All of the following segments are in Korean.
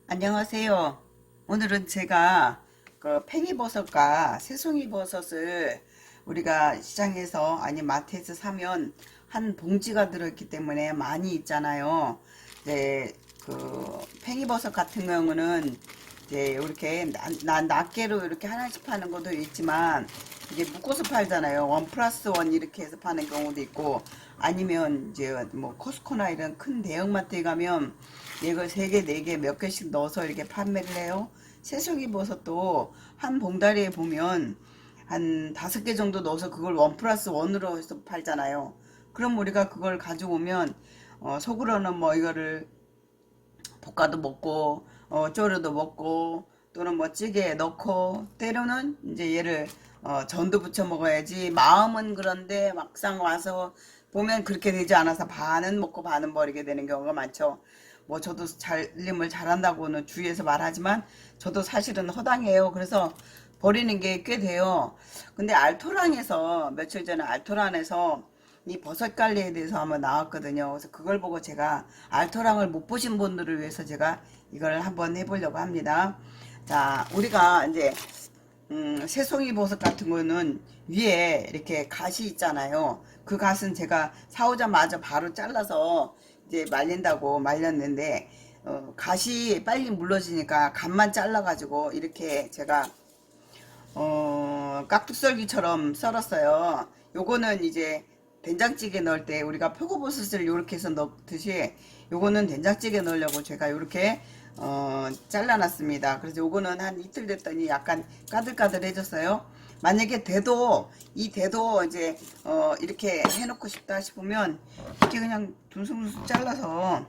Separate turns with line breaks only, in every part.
안녕하세요. 오늘은 제가 그 팽이버섯과 새송이버섯을 우리가 시장에서 아니 마트에서 사면 한 봉지가 들어있기 때문에 많이 있잖아요. 이제 그 팽이버섯 같은 경우는 이제 이렇게 낱개로 이렇게 하나씩 파는 것도 있지만 이게 묶어서 팔잖아요. 원 플러스 원 이렇게 해서 파는 경우도 있고 아니면 이제 뭐 코스코나 이런 큰 대형마트에 가면 이걸 3개, 4개 몇 개씩 넣어서 이렇게 판매를 해요. 새송이 버섯도 한 봉다리에 보면 한 5개 정도 넣어서 그걸 원 플러스 원으로 해서 팔잖아요. 그럼 우리가 그걸 가지고 오면 속으로는 뭐 이거를 볶아도 먹고 쪼르도 먹고 또는 뭐 찌개에 넣고 때로는 이제 얘를 전도 부쳐 먹어야지 마음은 그런데 막상 와서 보면 그렇게 되지 않아서 반은 먹고 반은 버리게 되는 경우가 많죠. 뭐 저도 살림을 잘한다고는 주위에서 말하지만 저도 사실은 허당해요. 그래서 버리는 게 꽤 돼요. 근데 알토란에서 며칠 전에 알토란에서 이 버섯 관리에 대해서 한번 나왔거든요. 그래서 그걸 보고 제가 알토랑을 못 보신 분들을 위해서 제가 이걸 한번 해보려고 합니다. 자, 우리가 이제 새송이 버섯 같은 거는 위에 이렇게 갓이 있잖아요. 그 갓은 제가 사오자마자 바로 잘라서 이제 말린다고 말렸는데 갓이 빨리 물러지니까 갓만 잘라가지고 이렇게 제가 깍둑썰기처럼 썰었어요. 요거는 이제 된장찌개 넣을 때 우리가 표고버섯을 이렇게 해서 넣듯이 요거는 된장찌개 넣으려고 제가 이렇게 잘라놨습니다. 그래서 요거는 한 이틀 됐더니 약간 까들까들해졌어요. 만약에 이 대도 이제 이렇게 해놓고 싶다 싶으면 이렇게 그냥 둥숭둥숭 잘라서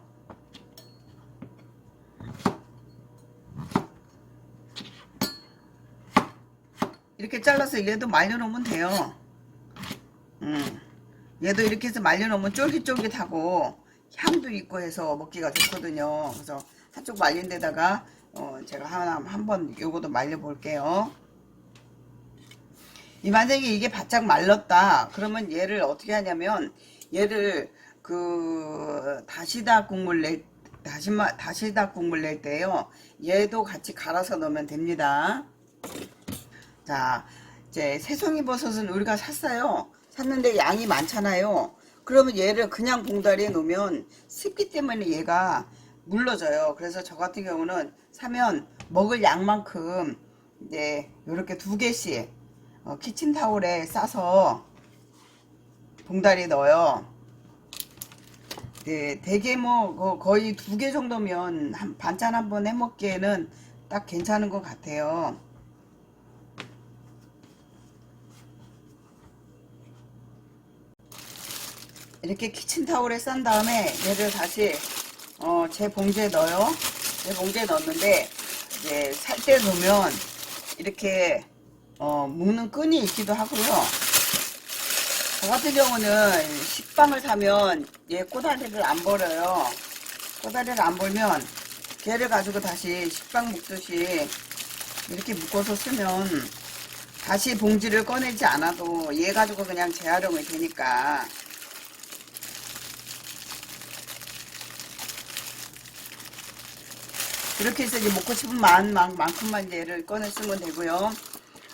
이렇게 잘라서 얘도 말려놓으면 돼요. 얘도 이렇게 해서 말려놓으면 쫄깃쫄깃하고 향도 있고 해서 먹기가 좋거든요. 그래서 한쪽 말린 데다가 제가 한번 요거도 말려 볼게요. 만약에 이게 바짝 말랐다 그러면 얘를 어떻게 하냐면 얘를 그 다시다 국물 낼 때요 얘도 같이 갈아서 넣으면 됩니다. 자, 이제 새송이 버섯은 우리가 샀는데 양이 많잖아요. 그러면 얘를 그냥 봉다리에 놓으면 습기 때문에 얘가 물러져요. 그래서 저 같은 경우는 사면 먹을 양만큼 이제 이렇게 2개씩 키친타올에 싸서 봉다리에 넣어요. 네, 대개 뭐 거의 2개 정도면 반찬 한번 해먹기에는 딱 괜찮은 것 같아요. 이렇게 키친타올에 싼 다음에 얘를 다시 제 봉지에 넣어요. 제 봉지에 넣었는데 이제 살 때 놓으면 이렇게 묶는 끈이 있기도 하고요. 저 같은 경우는 식빵을 사면 얘 꼬다리를 안 버려요. 꼬다리를 안 벌면 걔를 가지고 다시 식빵 묶듯이 이렇게 묶어서 쓰면 다시 봉지를 꺼내지 않아도 얘 가지고 그냥 재활용이 되니까 이렇게 해서 이제 먹고 싶은 만큼만 이제 얘를 꺼내 쓰면 되고요.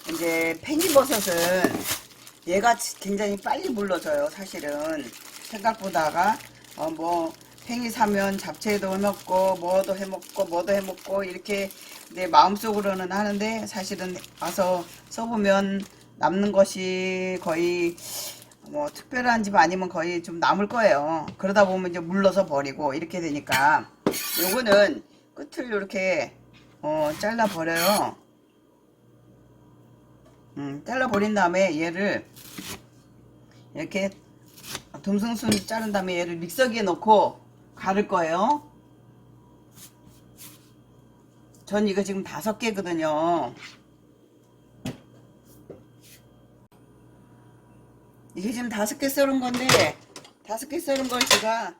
이제 팽이버섯은 얘가 굉장히 빨리 물러져요. 사실은 생각보다가 뭐 팽이 사면 잡채도 해먹고 뭐도 해먹고 이렇게 내 마음속으로는 하는데 사실은 와서 써보면 남는 것이 거의 뭐 특별한 집 아니면 거의 좀 남을 거예요. 그러다 보면 이제 물러서 버리고 이렇게 되니까 요거는 끝을 이렇게 잘라 버려요. 잘라 버린 다음에 얘를 이렇게 듬성순 자른 다음에 얘를 믹서기에 넣고 갈을 거예요. 전 이거 지금 5개거든요. 이게 지금 5개 썰은 건데 5개 썰은 걸 제가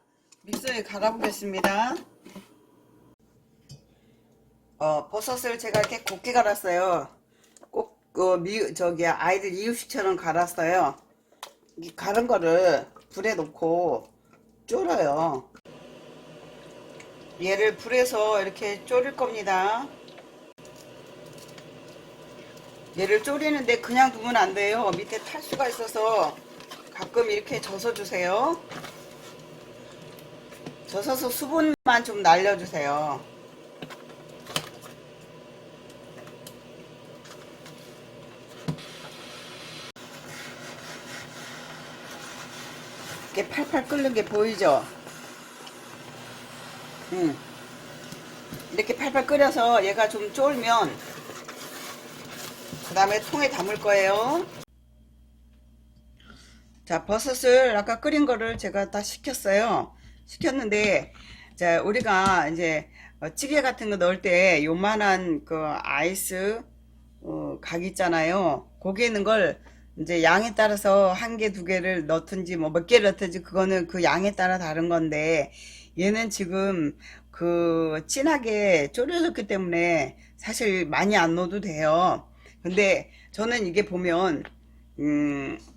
믹서기에 갈아 보겠습니다. 버섯을 제가 이렇게 곱게 갈았어요. 꼭 저기 아이들 이유식처럼 갈았어요. 이 갈은 거를 불에 놓고 졸여요. 얘를 불에서 이렇게 졸일 겁니다. 얘를 졸이는데 그냥 두면 안 돼요. 밑에 탈수가 있어서 가끔 이렇게 져서 주세요. 져서서 수분만 좀 날려주세요. 이렇게 팔팔 끓는 게 보이죠? 이렇게 팔팔 끓여서 얘가 좀 쫄면 그 다음에 통에 담을 거예요. 자, 버섯을 아까 끓인 거를 제가 다 식혔어요. 식혔는데, 자, 우리가 이제 찌개 같은 거 넣을 때 요만한 그 아이스 각 있잖아요. 거기에 있는 걸 이제 양에 따라서 한 개, 두 개를 넣든지 뭐 몇 개를 넣든지 그거는 그 양에 따라 다른 건데 얘는 지금 그 진하게 졸여졌기 때문에 사실 많이 안 넣어도 돼요. 근데 저는 이게 보면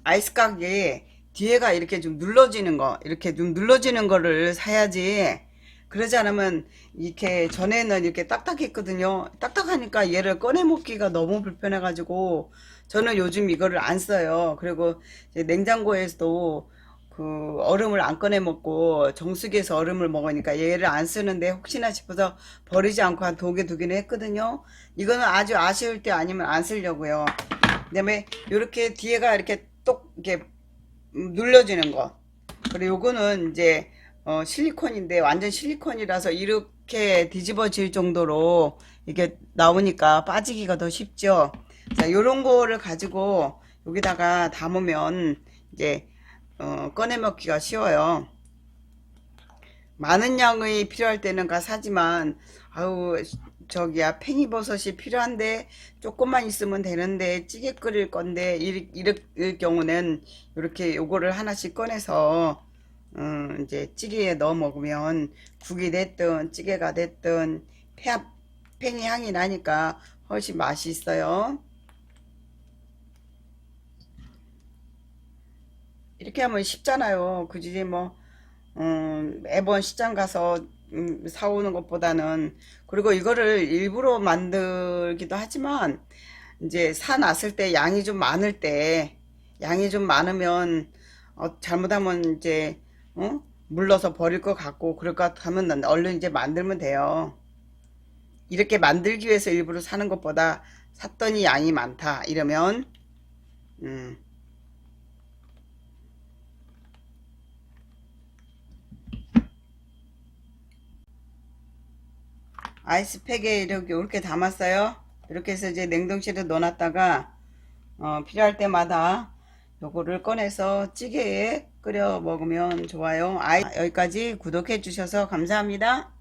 아이스 각이 뒤에가 이렇게 좀 눌러지는 거, 이렇게 좀 눌러지는 거를 사야지. 그러지 않으면 이렇게 전에는 이렇게 딱딱했거든요. 딱딱하니까 얘를 꺼내 먹기가 너무 불편해가지고 저는 요즘 이거를 안 써요. 그리고 이제 냉장고에서도 그 얼음을 안 꺼내 먹고 정수기에서 얼음을 먹으니까 얘를 안 쓰는데 혹시나 싶어서 버리지 않고 한 2개 두기는 했거든요. 이거는 아주 아쉬울 때 아니면 안 쓰려고요. 그다음에 이렇게 뒤에가 이렇게 똑 이렇게 눌러지는 거. 그리고 요거는 이제 실리콘인데 완전 실리콘이라서 이렇게 뒤집어질 정도로 이게 나오니까 빠지기가 더 쉽죠. 자, 요런 거를 가지고 여기다가 담으면 이제 꺼내 먹기가 쉬워요. 많은 양의 필요할 때는 가 사지만 아우 저기야 팽이버섯이 필요한데 조금만 있으면 되는데 찌개 끓일 건데 이럴 경우는 이렇게 요거를 하나씩 꺼내서 이제 찌개에 넣어 먹으면 국이 됐든 찌개가 됐든 팽이 향이 나니까 훨씬 맛이 있어요. 이렇게 하면 쉽잖아요. 그지 뭐 매번 시장 가서 사오는 것보다는. 그리고 이거를 일부러 만들기도 하지만 이제 사 놨을 때 양이 좀 많을 때 양이 좀 많으면 잘못하면 이제 물러서 버릴 것 같고 그럴 것 같으면 얼른 이제 만들면 돼요. 이렇게 만들기 위해서 일부러 사는 것보다 샀더니 양이 많다 이러면 음, 아이스팩에 이렇게 담았어요. 이렇게 해서 이제 냉동실에 넣어놨다가 필요할 때마다 요거를 꺼내서 찌개에 끓여 먹으면 좋아요. 여기까지 구독해 주셔서 감사합니다.